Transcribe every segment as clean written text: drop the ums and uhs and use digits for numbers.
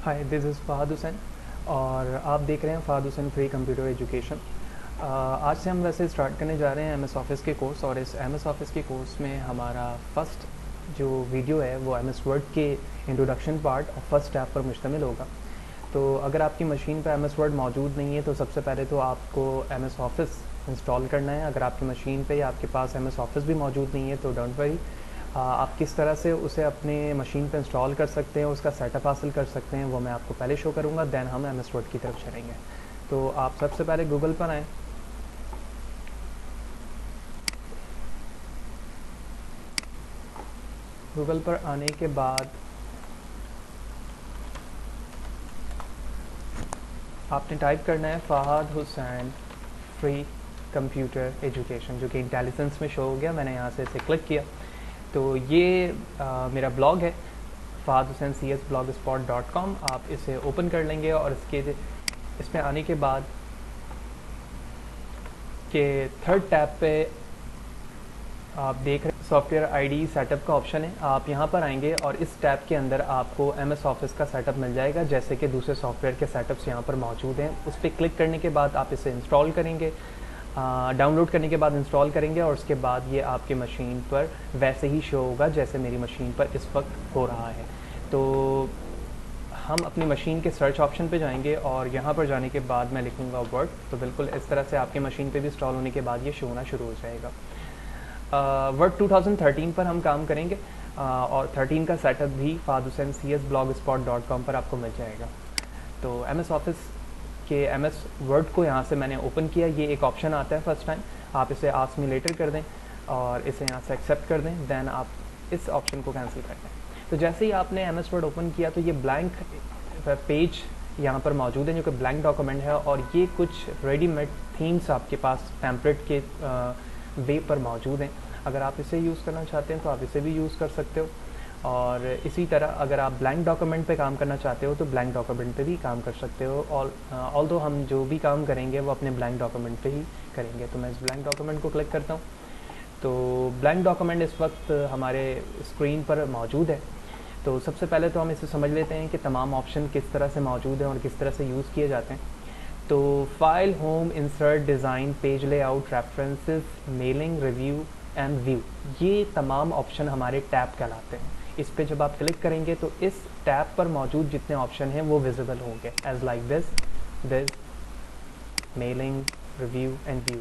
Hi, this is Fahadh Hussain और आप देख रहे हैं Fahadh Hussain free computer education. आज से हम वैसे स्टार्ट करने जा रहे हैं एमएस ऑफिस के कोर्स, और इस एमएस ऑफिस के कोर्स में हमारा फर्स्ट जो वीडियो है वो एमएस वर्ड के इंट्रोडक्शन पार्ट और फर्स्ट स्टेप पर मुश्तमिल होगा। तो अगर आपकी मशीन पर एमएस वर्ड मौजूद नहीं है तो सबसे पहले तो आपको एमएस ऑफिस इंस्टॉल करना है। अगर आपकी मशीन पे या आपके पास एमएस ऑफिस भी मौजूद नहीं है तो डोंट वरी, आप किस तरह से उसे अपने मशीन पे इंस्टॉल कर सकते हैं, उसका सेटअप हासिल कर सकते हैं, वो मैं आपको पहले शो करूँगा, देन हम एमएस वर्ड की तरफ चलेंगे। तो आप सबसे पहले गूगल पर आएँ। गूगल पर आने के बाद आपने टाइप करना है Fahadh Hussain free computer education, जो कि इंटेलिजेंस में शो हो गया। मैंने यहाँ से इसे क्लिक किया तो ये मेरा ब्लॉग है fahadhusaincsblogspot.com। आप इसे ओपन कर लेंगे और इसमें आने के बाद के थर्ड टैब पे आप देख रहे हैं सॉफ्टवेयर आईडी सेटअप का ऑप्शन है। आप यहाँ पर आएंगे और इस टैब के अंदर आपको एमएस ऑफिस का सेटअप मिल जाएगा, जैसे कि दूसरे सॉफ्टवेयर के सेटअप्स यहाँ पर मौजूद हैं। उस पर क्लिक करने के बाद आप इसे इंस्टॉल करेंगे, डाउनलोड करने के बाद इंस्टॉल करेंगे और उसके बाद ये आपकी मशीन पर वैसे ही शो होगा जैसे मेरी मशीन पर इस वक्त हो रहा है। तो हम अपनी मशीन के सर्च ऑप्शन पे जाएंगे और यहाँ पर जाने के बाद मैं लिखूँगा वर्ड, तो बिल्कुल इस तरह से आपकी मशीन पे भी इंस्टॉल होने के बाद ये शो होना शुरू हो जाएगा। वर्ड 2013 पर हम काम करेंगे और 13 का सेटअप भी fahadhusaincsblogspot.com पर आपको मिल जाएगा। तो एमएस ऑफिस के एमएस वर्ड को यहाँ से मैंने ओपन किया। ये एक ऑप्शन आता है फर्स्ट टाइम, आप इसे आस्क मी लेटर कर दें और इसे यहाँ से एक्सेप्ट कर दें, देन आप इस ऑप्शन को कैंसिल कर दें। तो जैसे ही आपने एमएस वर्ड ओपन किया तो ये ब्लैंक पेज यहाँ पर मौजूद है, जो कि ब्लैंक डॉक्यूमेंट है, और ये कुछ रेडीमेड थीम्स आपके पास टेम्पलेट के वे पर मौजूद हैं। अगर आप इसे यूज़ करना चाहते हैं तो आप इसे भी यूज़ कर सकते हो, और इसी तरह अगर आप ब्लैंक डॉक्यूमेंट पे काम करना चाहते हो तो ब्लैंक डॉक्यूमेंट पे भी काम कर सकते हो। ऑल्दो हम जो भी काम करेंगे वो अपने ब्लैंक डॉक्यूमेंट पे ही करेंगे। तो मैं इस ब्लैंक डॉक्यूमेंट को क्लिक करता हूँ। तो ब्लैंक डॉक्यूमेंट इस वक्त हमारे स्क्रीन पर मौजूद है। तो सबसे पहले तो हम इसे समझ लेते हैं कि तमाम ऑप्शन किस तरह से मौजूद हैं और किस तरह से यूज़ किए जाते हैं। तो file, home, insert, design, page layout, references, mailing, review and view, ये तमाम ऑप्शन हमारे टैब कहलाते हैं। इस पे जब आप क्लिक करेंगे तो इस टैब पर मौजूद जितने ऑप्शन हैं वो विजिबल होंगे as like this, mailing, review and view.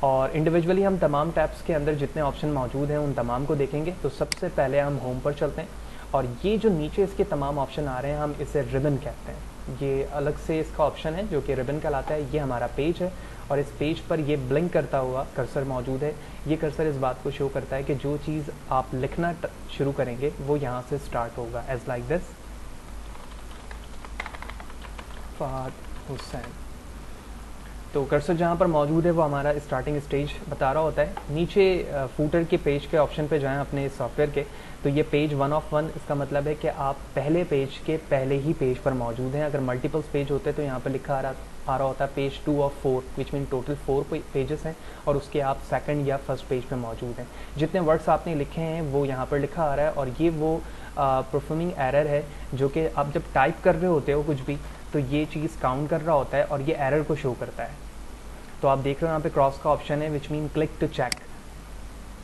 और इंडिविजुअली हम तमाम टैब्स के अंदर जितने ऑप्शन मौजूद हैं उन तमाम को देखेंगे। तो सबसे पहले हम होम पर चलते हैं और ये जो नीचे इसके तमाम ऑप्शन आ रहे हैं हम इसे रिबन कहते हैं। ये अलग से इसका ऑप्शन है जो कि रिबन कहलाता है। ये हमारा पेज है और इस पेज पर ये ब्लिंक करता हुआ कर्सर मौजूद है। ये कर्सर इस बात को शो करता है कि जो चीज़ आप लिखना शुरू करेंगे वो यहाँ से स्टार्ट होगा as like this, Fahadh Hussain. तो कर्सर जहाँ पर मौजूद है वो हमारा स्टार्टिंग स्टेज बता रहा होता है। नीचे फूटर के पेज के ऑप्शन पे जाएं अपने सॉफ्टवेयर के, तो ये पेज 1 ऑफ 1, इसका मतलब है कि आप पहले पेज के पहले ही पेज पर मौजूद हैं। अगर मल्टीपल्स पेज होते हैं तो यहाँ पर लिखा आ रहा होता है page 2 of 4, which mean total 4 pages हैं और उसके आप सेकंड या फर्स्ट पेज पे मौजूद हैं। जितने वर्ड्स आपने लिखे हैं वो यहाँ पर लिखा आ रहा है, और ये वो परफॉर्मिंग एरर है जो कि आप जब टाइप कर रहे होते हो कुछ भी तो ये चीज़ काउंट कर रहा होता है और ये एरर को शो करता है। तो आप देख रहे हो यहाँ पे क्रॉस का ऑप्शन है which mean click to check,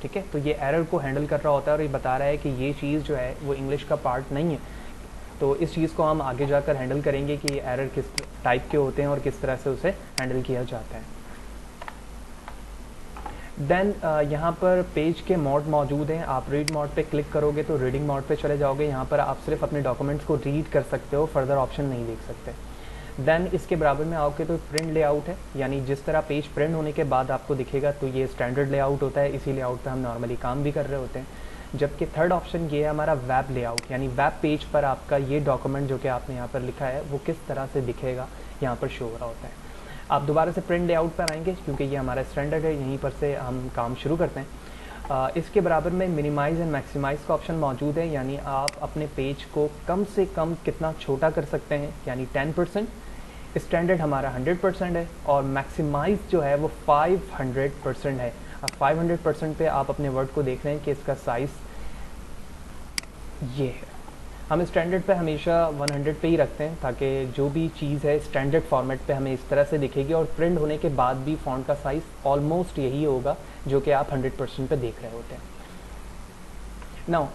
ठीक है। तो ये एरर को हैंडल कर रहा होता है और ये बता रहा है कि ये चीज़ जो है वो इंग्लिश का पार्ट नहीं है। तो इस चीज़ को हम आगे जाकर हैंडल करेंगे कि ये एरर किस टाइप के होते हैं और किस तरह से उसे हैंडल किया जाता है। देन यहाँ पर पेज के मोड मौजूद हैं। आप रीड मोड पे क्लिक करोगे तो रीडिंग मोड पे चले जाओगे। यहाँ पर आप सिर्फ अपने डॉक्यूमेंट्स को रीड कर सकते हो, फर्दर ऑप्शन नहीं देख सकते। देन इसके बराबर में आओगे तो प्रिंट लेआउट है, यानी जिस तरह पेज प्रिंट होने के बाद आपको दिखेगा तो ये स्टैंडर्ड लेआउट होता है। इसी लेआउट पे हम नॉर्मली काम भी कर रहे होते हैं। जबकि थर्ड ऑप्शन ये है हमारा वेब लेआउट, यानी वेब पेज पर आपका ये डॉक्यूमेंट जो कि आपने यहाँ पर लिखा है वो किस तरह से दिखेगा यहाँ पर शो हो रहा होता है। आप दोबारा से प्रिंट लेआउट पर आएंगे क्योंकि ये हमारा स्टैंडर्ड है, यहीं पर से हम काम शुरू करते हैं। इसके बराबर में मिनिमाइज़ एंड मैक्सिमाइज़ का ऑप्शन मौजूद है, यानी आप अपने पेज को कम से कम कितना छोटा कर सकते हैं, यानी 10%। स्टैंडर्ड हमारा 100% है और मैक्सिमाइज जो है वो 500% है। अब 500% पे आप अपने वर्ड को देख रहे हैं कि इसका साइज़ ये है। हम स्टैंडर्ड पे हमेशा 100 पे ही रखते हैं ताकि जो भी चीज़ है स्टैंडर्ड फॉर्मेट पे हमें इस तरह से दिखेगी और प्रिंट होने के बाद भी फ़ॉन्ट का साइज़ ऑलमोस्ट यही होगा जो कि आप 100% पे देख रहे होते हैं। नाउ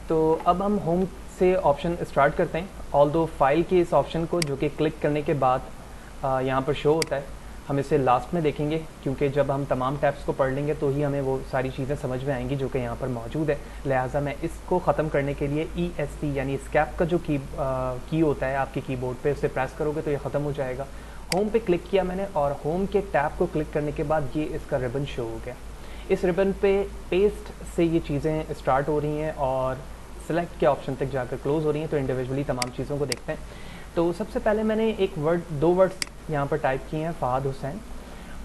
तो अब हम होम से ऑप्शन स्टार्ट करते हैं। ऑल्दो फाइल के इस ऑप्शन को जो कि क्लिक करने के बाद यहाँ पर शो होता है, हम इसे लास्ट में देखेंगे क्योंकि जब हम तमाम टैब्स को पढ़ लेंगे तो ही हमें वो सारी चीज़ें समझ में आएंगी जो कि यहाँ पर मौजूद है। लिहाजा मैं इसको ख़त्म करने के लिए ESC यानी स्केप का जो की होता है आपके कीबोर्ड पे, उसे प्रेस करोगे तो ये ख़त्म हो जाएगा। होम पे क्लिक किया मैंने और होम के टैब को क्लिक करने के बाद ये इसका रिबन शो हो गया। इस रिबन पे पेस्ट से ये चीज़ें स्टार्ट हो रही हैं और सिलेक्ट के ऑप्शन तक जाकर क्लोज़ हो रही हैं। तो इंडिविजुअली तमाम चीज़ों को देखते हैं। तो सबसे पहले मैंने दो वर्ड्स यहाँ पर टाइप किए हैं, फ़हाद हुसैन,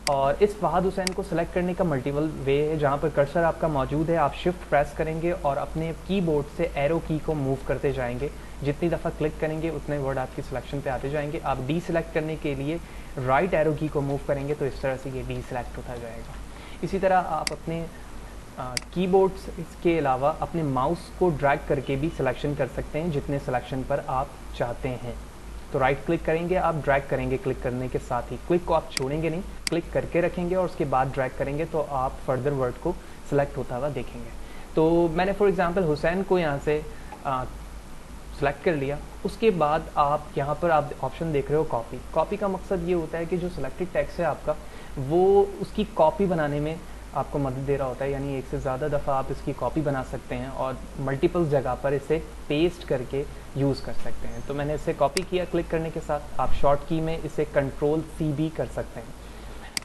और इस फ़हाद हुसैन को सिलेक्ट करने का मल्टीपल वे है। जहाँ पर कर्सर आपका मौजूद है आप शिफ्ट प्रेस करेंगे और अपने कीबोर्ड से एरो की को मूव करते जाएंगे। जितनी दफ़ा क्लिक करेंगे उतने वर्ड आपकी सिलेक्शन पे आते जाएंगे। आप डी सिलेक्ट करने के लिए राइट एरो की को मूव करेंगे तो इस तरह से ये डी सिलेक्ट होता जाएगा। इसी तरह आप अपने कीबोर्ड्स के अलावा अपने माउस को ड्रैग करके भी सिलेक्शन कर सकते हैं जितने सिलेक्शन पर आप चाहते हैं। तो राइट क्लिक करेंगे, आप ड्रैग करेंगे, क्लिक करने के साथ ही क्लिक को आप छोड़ेंगे नहीं, क्लिक करके रखेंगे और उसके बाद ड्रैग करेंगे तो आप फर्दर वर्ड को सिलेक्ट होता हुआ देखेंगे। तो मैंने फॉर एग्जांपल हुसैन को यहाँ से सिलेक्ट कर लिया। उसके बाद आप यहाँ पर आप ऑप्शन देख रहे हो कॉपी। कॉपी का मकसद ये होता है कि जो सिलेक्टेड टेक्स्ट है आपका वो उसकी कॉपी बनाने में आपको मदद दे रहा होता है, यानी एक से ज़्यादा दफ़ा आप इसकी कॉपी बना सकते हैं और मल्टीपल जगह पर इसे पेस्ट करके यूज़ कर सकते हैं। तो मैंने इसे कॉपी किया क्लिक करने के साथ। आप शॉर्ट की में इसे Ctrl+C भी कर सकते हैं।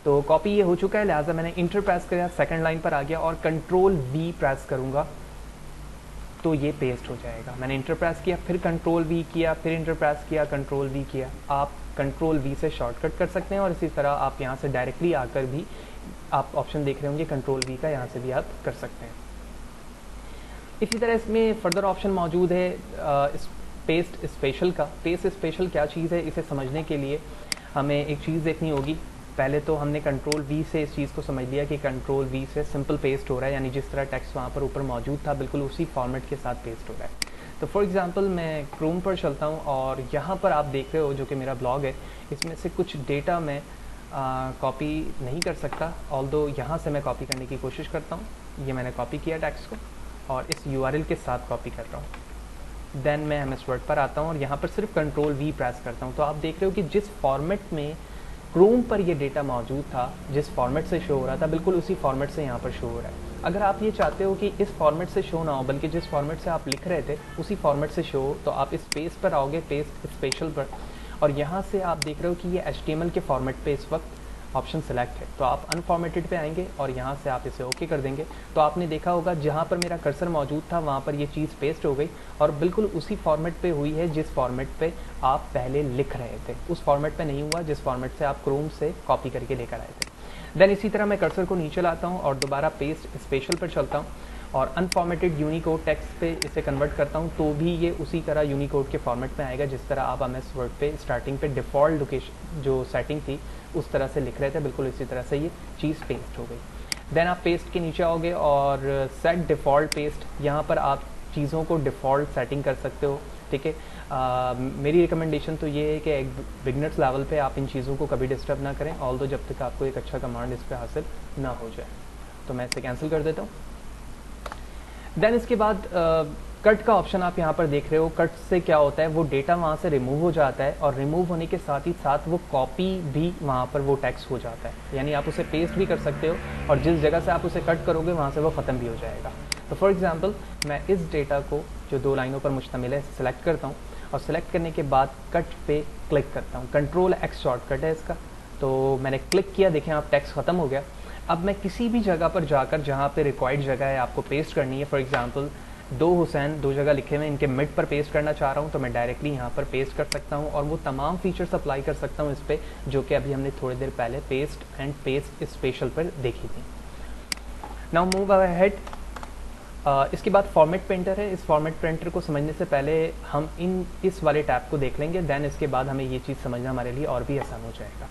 तो कॉपी ये हो चुका है, लिहाजा मैंने इंटर प्रेस किया, सेकंड लाइन पर आ गया और Ctrl+V प्रेस करूँगा तो ये पेस्ट हो जाएगा। मैंने इंटर प्रेस किया, फिर Ctrl+V किया, फिर इंटर प्रेस किया, Ctrl+V किया। आप Ctrl+V से शॉर्टकट कर सकते हैं और इसी तरह आप यहाँ से डायरेक्टली आकर भी आप ऑप्शन देख रहे होंगे Ctrl+V का, यहाँ से भी आप कर सकते हैं। इसी तरह इसमें फर्दर ऑप्शन मौजूद है पेस्ट स्पेशल का। पेस्ट स्पेशल क्या चीज़ है, इसे समझने के लिए हमें एक चीज़ देखनी होगी। पहले तो हमने Ctrl+V से इस चीज़ को समझ लिया कि Ctrl+V से सिंपल पेस्ट हो रहा है, यानी जिस तरह टेक्स्ट वहाँ पर ऊपर मौजूद था बिल्कुल उसी फॉर्मेट के साथ पेस्ट हो रहा है। तो फॉर एग्जांपल मैं क्रोम पर चलता हूँ और यहाँ पर आप देख रहे हो जो कि मेरा ब्लॉग है, इसमें से कुछ डेटा मैं कॉपी नहीं कर सकता, ऑल्दो यहाँ से मैं कॉपी करने की कोशिश करता हूँ। ये मैंने कॉपी किया टेक्स्ट को और इस URL के साथ कॉपी कर रहा हूँ। देन मैं MS वर्ड पर आता हूँ और यहाँ पर सिर्फ Ctrl+V प्रेस करता हूँ। तो आप देख रहे हो कि जिस फॉर्मेट में क्रोम पर ये डेटा मौजूद था, जिस फॉर्मेट से शो हो रहा था, बिल्कुल उसी फॉर्मेट से यहाँ पर शो हो रहा है। अगर आप ये चाहते हो कि इस फॉर्मेट से शो ना हो बल्कि जिस फॉर्मेट से आप लिख रहे थे उसी फॉर्मेट से शो हो, तो आप इस पेज पर आओगे, पेस्ट स्पेशल पर, और यहाँ से आप देख रहे हो कि ये HTML के फॉर्मेट पे इस वक्त ऑप्शन सेलेक्ट है। तो आप अनफॉर्मेटेड पे आएंगे और यहाँ से आप इसे ओके कर देंगे। तो आपने देखा होगा जहाँ पर मेरा कर्सर मौजूद था वहाँ पर ये चीज़ पेस्ट हो गई और बिल्कुल उसी फॉर्मेट पे हुई है जिस फॉर्मेट पे आप पहले लिख रहे थे। उस फॉर्मेट पे नहीं हुआ जिस फॉर्मेट से आप क्रोम से कॉपी करके लेकर आए थे। देन इसी तरह मैं कर्सर को नीचे लाता हूँ और दोबारा पेस्ट स्पेशल पर चलता हूँ और अनफॉर्मेटेड यूनिकोड टेक्स्ट पे इसे कन्वर्ट करता हूँ तो भी ये उसी तरह यूनिकोड के फॉर्मेट में आएगा जिस तरह आप MS वर्ड पे स्टार्टिंग पे डिफ़ॉल्ट लोकेशन जो सेटिंग थी उस तरह से लिख रहे थे, बिल्कुल इसी तरह से ये चीज़ पेस्ट हो गई। देन आप पेस्ट के नीचे आओगे और सेट डिफ़ॉल्ट पेस्ट, यहाँ पर आप चीज़ों को डिफ़ॉल्ट सेटिंग कर सकते हो। ठीक है, मेरी रिकमेंडेशन तो ये है कि एक बिगनर्स लेवल पे आप इन चीज़ों को कभी डिस्टर्ब ना करें, ऑल्दो जब तक आपको एक अच्छा कमांड इस पर हासिल ना हो जाए। तो मैं इसे कैंसिल कर देता हूँ। देन इसके बाद कट का ऑप्शन आप यहाँ पर देख रहे हो। कट से क्या होता है, वो डेटा वहाँ से रिमूव हो जाता है और रिमूव होने के साथ ही साथ वो कॉपी भी वहाँ पर वो टेक्स्ट हो जाता है, यानी आप उसे पेस्ट भी कर सकते हो और जिस जगह से आप उसे कट करोगे वहाँ से वो ख़त्म भी हो जाएगा। तो फॉर एग्जांपल मैं इस डेटा को जो 2 लाइनों पर मुश्तमिल है सेलेक्ट करता हूँ और सेलेक्ट करने के बाद कट पे क्लिक करता हूँ। Ctrl+X शॉर्टकट है इसका। तो मैंने क्लिक किया, देखें आप टेक्स्ट ख़त्म हो गया। अब मैं किसी भी जगह पर जाकर जहाँ पे रिक्वायर्ड जगह है आपको पेस्ट करनी है, फॉर एग्जांपल 2 हुसैन 2 जगह लिखे हुए, इनके मिड पर पेस्ट करना चाह रहा हूँ तो मैं डायरेक्टली यहाँ पर पेस्ट कर सकता हूँ और वो तमाम फीचर्स अप्लाई कर सकता हूँ इस पर जो कि अभी हमने थोड़ी देर पहले पेस्ट एंड पेस्ट स्पेशल पर देखी थी। Now move ahead. इसके बाद फॉर्मेट पेंटर है। इस फॉर्मेट पेंटर को समझने से पहले हम इस वाले टैब को देख लेंगे, देन इसके बाद हमें ये चीज़ समझना हमारे लिए और भी आसान हो जाएगा।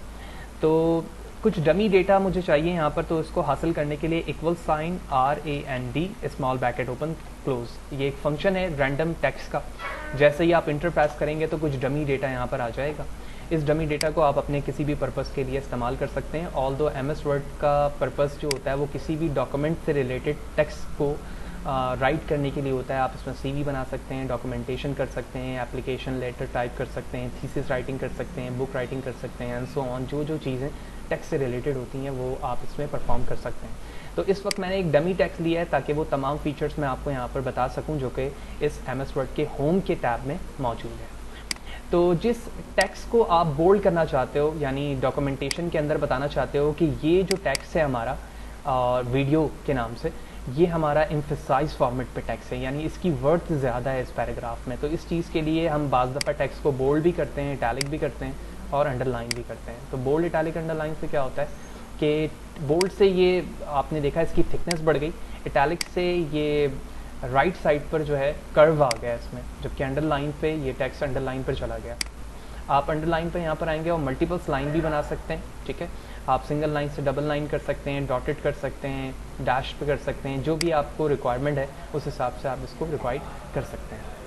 तो कुछ डमी डेटा मुझे चाहिए यहाँ पर, तो इसको हासिल करने के लिए equal sign RAND small bracket open close, ये एक फंक्शन है रैंडम टेक्स्ट का। जैसे ही आप इंटर प्रेस करेंगे तो कुछ डमी डेटा यहाँ पर आ जाएगा। इस डमी डेटा को आप अपने किसी भी पर्पज़ के लिए इस्तेमाल कर सकते हैं। ऑल्दो MS वर्ड का पर्पज़ जो होता है वो किसी भी डॉक्यूमेंट से रिलेटेड टेक्स्ट को राइट करने के लिए होता है। आप इसमें CV बना सकते हैं, डॉक्यूमेंटेशन कर सकते हैं, एप्लीकेशन लेटर टाइप कर सकते हैं, थीसिस राइटिंग कर सकते हैं, बुक राइटिंग कर सकते हैं एंड सो ऑन। जो चीज़ें टेक्स्ट से रिलेटेड होती हैं वो आप इसमें परफॉर्म कर सकते हैं। तो इस वक्त मैंने एक डमी टेक्स्ट लिया है ताकि वो तमाम फीचर्स मैं आपको यहाँ पर बता सकूँ जो कि इस MS वर्ड के होम के टैब में मौजूद है। तो जिस टेक्स्ट को आप बोल्ड करना चाहते हो, यानी डॉक्यूमेंटेशन के अंदर बताना चाहते हो कि ये जो टेक्स्ट है हमारा वीडियो के नाम से, ये हमारा एम्फसाइज फॉर्मेट पे टेक्स्ट है, यानी इसकी वर्थ ज़्यादा है इस पैराग्राफ में। तो इस चीज़ के लिए हम बाज़ दफ़ा टेक्स्ट को बोल्ड भी करते हैं, इटैलिक भी करते हैं और अंडरलाइन भी करते हैं। तो बोल्ड, इटैलिक, अंडरलाइन से क्या होता है कि बोल्ड से ये आपने देखा इसकी थिकनेस बढ़ गई, इटैलिक से ये राइट साइड पर जो है कर्व आ गया इसमें, जबकि अंडरलाइन पे ये टेक्स्ट अंडरलाइन पर चला गया। आप अंडरलाइन पे यहाँ पर आएंगे और मल्टीपल्स लाइन भी बना सकते हैं, ठीक है। आप सिंगल लाइन से डबल लाइन कर सकते हैं, डॉटेड कर सकते हैं, डैश पे कर सकते हैं, जो भी आपको रिक्वायरमेंट है उस हिसाब से आप इसको रिक्वायर्ड कर सकते हैं।